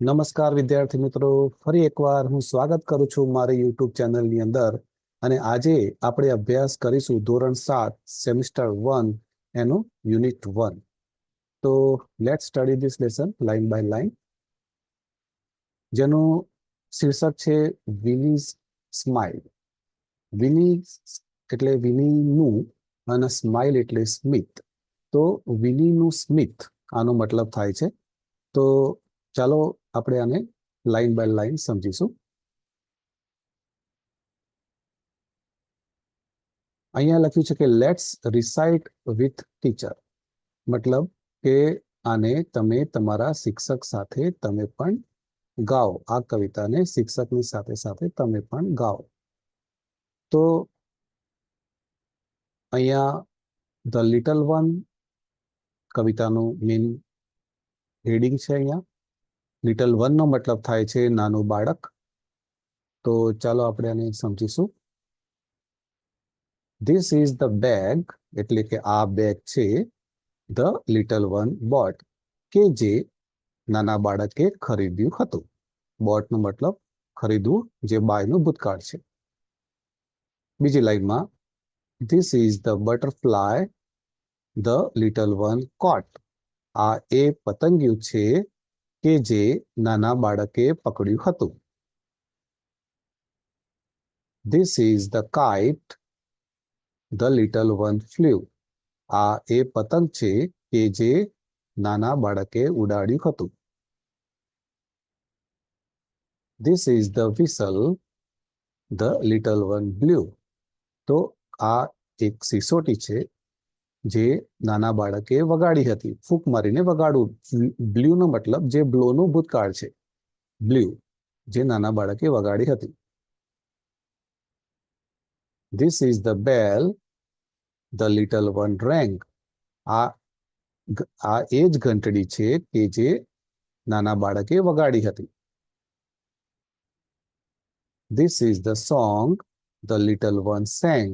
નમસ્કાર વિદ્યાર્થી મિત્રો, ફરી એકવાર હું સ્વાગત કરું છું મારી યુટ્યુબ ચેનલની અંદર. અને આજે આપણે અભ્યાસ કરીશું ધોરણ 7 સેમિસ્ટર 1 એનું યુનિટ 1. તો let's study this lesson line by line, જેનું શીર્ષક છે વિનીઝ સ્માઇલ. વિની એટલે વિનીનું અને સ્માઇલ એટલે સ્મિત. તો વિનીનું સ્મિત આનો મતલબ થાય છે. તો ચાલો આપણે આને લાઈન બાય લાઈન સમજીશું. અહીંયા લખ્યું છે કે લેટ્સ રિસાઇટ વિથ ટીચર. મતલબ કે આને તમે તમારા શિક્ષક સાથે તમે પણ ગાઓ. આ કવિતાને શિક્ષકની સાથે સાથે તમે પણ ગાઓ. તો અહીંયા ધ લિટલ વન કવિતાનું મેઇન હેડિંગ છે. અહીંયા લિટલ વનનો મતલબ થાય છે નાનું બાળક. તો ચાલો આપણે આને સમજીશું. ધીસ ઇઝ ધ બેગ, એટલે કે આ બેગ છે ધ લિટલ વન બોટ, કે જે નાના બાળકે ખરીદ્યું હતું. બોટનો મતલબ ખરીદવું, જે બાયનું ભૂતકાળ છે. બીજી લાઈનમાં this is the butterfly the little one coat. આ એ પતંગિયું છે કે જે નાના બાળકે પકડ્યું હતું. This is the kite the little one flew. આ એ પતંગ છે કે જે નાના બાળકે ઉડાડ્યું હતું. This is the whistle the little one blue. તો આ એક સિસોટી છે જે નાના બાળકે વગાડી હતી, ફૂંક મારીને વગાડવું. બ્લ્યુ નો મતલબ જે બ્લોનું ભૂતકાળ છે, બ્લ્યુ, જે નાના બાળકે વગાડી હતી. This is the bell the little one રેંગ. આ એ જ ઘંટડી છે કે જે નાના બાળકે વગાડી હતી. This is the song the little one sang.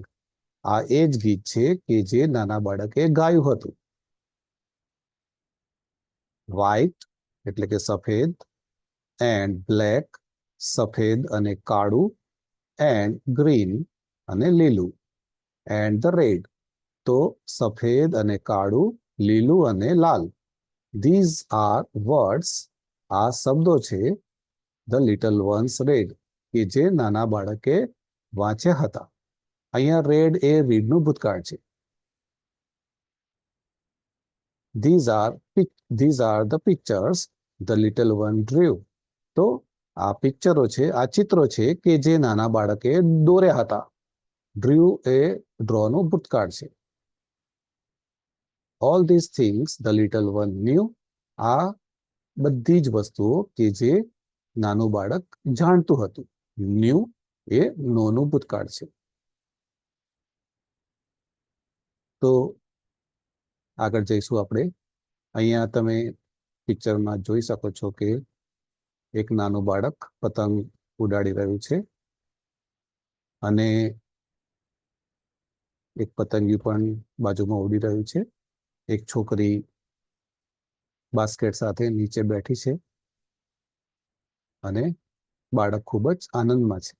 આ એ જ ગીત છે કે જે નાના બાળકે ગાયું હતું. વ્હાઇટ એટલે કે સફેદ, એન્ડ બ્લેક સફેદ અને કાળું, એન્ડ ગ્રીન અને લીલું, એન્ડ ધ રેડ. તો સફેદ અને કાળું, લીલું અને લાલ. These are words. આ શબ્દો છે ધ લિટલ વન્સ રેડ, કે જે નાના બાળકે વાંચ્યા હતા. અહીંયા રેડ એ રીડનું ભૂતકાળ છે. These are the pictures the little one drew. તો આ પિક્ચરો છે, આ ચિત્રો છે કે જે નાના બાળકે દોર્યા હતા. ડ્રીવ એ ડ્રોનું ભૂતકાળ છે. All these things the little one knew. આ બધી જ વસ્તુઓ કે જે નાનું બાળક જાણતું હતું. ન્યૂ એ નોનું ભૂતકાળ છે. તો આગળ જઈશું આપણે. અહીંયા તમે પિક્ચરમાં જોઈ શકો છો કે એક નાનું બાળક પતંગ ઉડાડી રહ્યું છે અને એક પતંગિયું પણ બાજુમાં ઉડી રહ્યું છે. એક છોકરી બાસ્કેટ સાથે નીચે બેઠી છે અને બાળક ખૂબ જ આનંદમાં છે.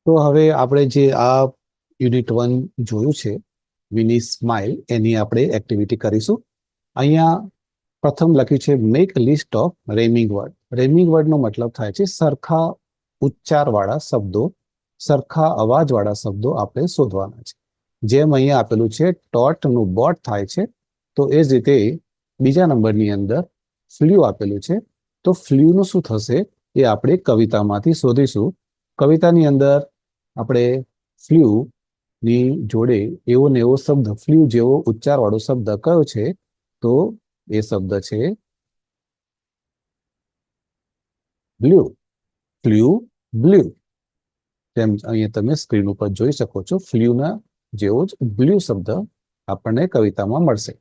તો હવે આપણે જે આ યુનિટ 1 જોયું છે વિની સ્માઇલ, એની આપણે એક્ટિવિટી કરીશું. અહીંયા પ્રથમ લખ્યું છે make list of rhyming word. Rhyming વર્ડનો મતલબ થાય છે સરખા ઉચ્ચારવાળા શબ્દો, સરખા અવાજવાળા શબ્દો આપણે શોધવાના છે. જેમ અહીંયા આપેલું છે ટોટનું બોટ થાય છે, તો એ જ રીતે બીજા નંબરની અંદર ફ્લ્યુ આપેલું છે. તો ફ્લ્યુનું શું થશે એ આપણે કવિતામાંથી શોધીશું. કવિતાની અંદર આપણે ફ્લ્યુ ની જોડે એવો ને એવો શબ્દ, ફ્લ્યુ જેવો ઉચ્ચારવાળો શબ્દ કયો છે? તો એ શબ્દ છે બ્લ્યુ. Flew blue. તેમ અહીંયા તમે સ્ક્રીન ઉપર જોઈ શકો છો, ફ્લ્યુના જેવો જ બ્લ્યુ શબ્દ આપણને કવિતામાં મળશે.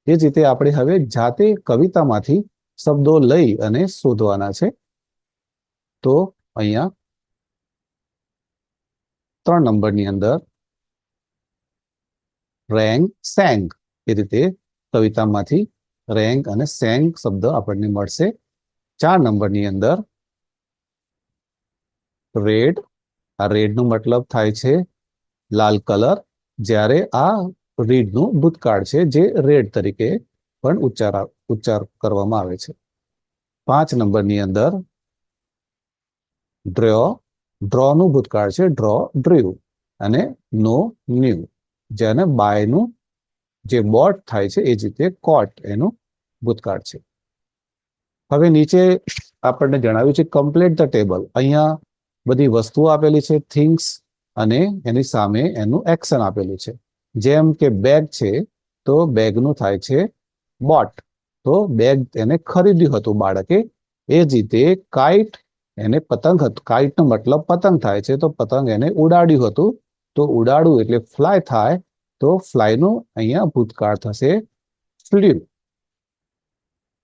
એ જ રીતે આપણે હવે જાતે કવિતામાંથી શબ્દો લઈ અને શોધવાના છે. તો અહીંયા 3 નંબરની અંદર રેંગ સેંગ, એ રીતે કવિતામાંથી રેંગ અને સેંગ શબ્દ આપણને મળશે. 4 નંબરની અંદર રેડ, આ રેડનો મતલબ થાય છે લાલ કલર, જ્યારે આ રીડનું ભૂતકાળ છે જે રેડ તરીકે પણ ઉચ્ચાર કરવામાં આવે છે. 5 નંબરની અંદર ડ્રો, ડ્રોનું ભૂતકાળ છે ડ્રો, ડ્રીવ, અને નો, ન્યુ, જેને બાયનું જે બોટ થાય છે એ જ રીતે કોટ એનું ભૂતકાળ છે. હવે નીચે આપણને જણાવ્યું છે કમ્પ્લીટ ધ ટેબલ. અહીંયા બધી વસ્તુઓ આપેલી છે, થિંગ્સ, અને એની સામે એનું એક્શન આપેલું છે. જેમ કે બેગ છે તો બેગનું થાય છે બોટ, તો બેગ એને ખરીદ્યું હતું બાળકે. એ જ રીતે કાઇટ, એને પતંગ હતું, કાઇટનો મતલબ પતંગ થાય છે, તો પતંગ એને ઉડાડ્યું હતું, તો ઉડાડવું એટલે ફ્લાય થાય, તો ફ્લાયનું અહીંયા ભૂતકાળ થશે ફ્લ્યુ.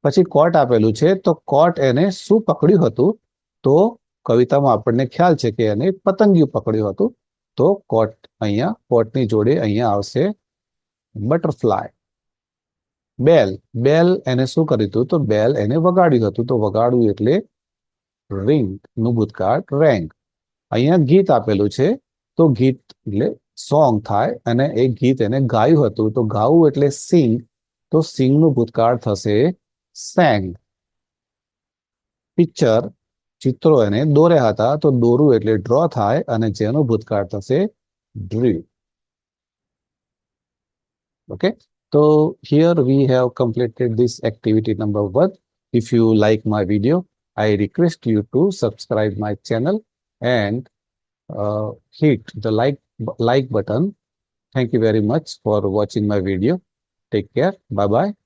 પછી કોટ આપેલું છે, તો કોટ એને શું પકડ્યું હતું, તો કવિતામાં આપણને ખ્યાલ છે કે એને પતંગિયું પકડ્યું હતું, તો કોટ અહીંયા કોટની જોડે અહીંયા આવશે બટરફ્લાય. બેલ, બેલ એને શું કર્યું હતું, તો બેલ એને વગાડ્યું હતું, તો વગાડવું એટલે રિંગ નું ભૂતકાળ રેંગ. અહીંયા ગીત આપેલું છે, તો ગીત એટલે સોંગ થાય, અને એ ગીત એને ગાયું હતું, તો ગાવું એટલે સિંગ, તો સિંગ નું ભૂતકાળ થશે સેંગ. પિક્ચર, ચિત્રો એને દોર્યા હતા, તો દોરવું એટલે ડ્રો થાય, અને જેનો ભૂતકાળ થશે ડ્રીવ. Okay, so here we have completed this activity number 1. If you like my video, I request you to subscribe my channel and hit the like button. Thank you very much for watching my video. Take care. Bye bye.